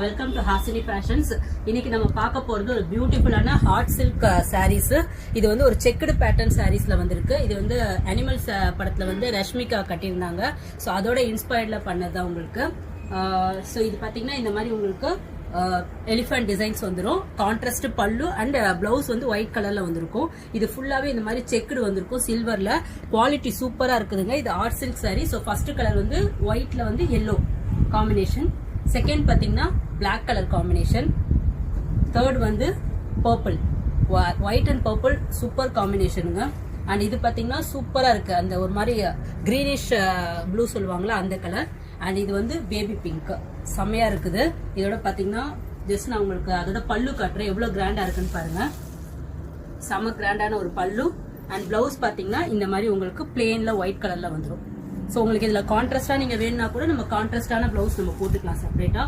Welcome to Hasini fashions. இன்னைக்கு நம்ம பார்க்க போறது ஒரு பியூட்டிஃபுல்லான ஹாட் சில்க் சாரீஸ். இது வந்து ஒரு செக்குடு பேட்டர்ன் சாரீஸ்ல வந்திருக்கு. இது வந்து அனிமல்ஸ் படத்துல வந்து ரஷ்மிகா கட்டியிருந்தாங்க. ஸோ அதோட இன்ஸ்பயர்ட்ல பண்ணதான் உங்களுக்கு. ஸோ இது பாத்தீங்கன்னா இந்த மாதிரி உங்களுக்கு எலிஃபண்ட் டிசைன்ஸ் வந்துடும். கான்ட்ராஸ்ட் பல்லு அண்ட் பிளவுஸ் வந்து ஒயிட் கலர்ல வந்திருக்கும். இது ஃபுல்லாவே இந்த மாதிரி செக்குடு வந்திருக்கும் சில்வர்ல. குவாலிட்டி சூப்பரா இருக்குதுங்க. இது art silk sari. So first colour வந்து ஒயிட்ல வந்து எல்லோ காம்பினேஷன். செகண்ட் பாத்தீங்கன்னா பிளாக் கலர் காம்பினேஷன். தேர்ட் வந்து purple, white and purple super காம்பினேஷனுங்க. அண்ட் இது பாத்தீங்கன்னா சூப்பரா இருக்கு. அந்த ஒரு மாதிரி கிரீனிஷ் ப்ளூ சொல்லுவாங்களா அந்த கலர். அண்ட் இது வந்து பேபி பிங்க் செம்மையா இருக்குது. இதோட பாத்தீங்கன்னா ஜஸ்ட் நான் உங்களுக்கு அதோட பல்லு காட்டுறேன் எவ்வளவு கிராண்டா இருக்குன்னு பாருங்க. செம கிராண்டான ஒரு பல்லு. அண்ட் பிளவுஸ் பாத்தீங்கன்னா இந்த மாதிரி உங்களுக்கு பிளேன்ல ஒயிட் கலர்ல வந்துடும். ஸோ உங்களுக்கு இதுல கான்ட்ராஸ்டா நீங்க வேணும்னா கூட நம்ம கான்ட்ராஸ்டான பிளவுஸ் நம்ம போட்டுக்கலாம் செப்பரேட்டா.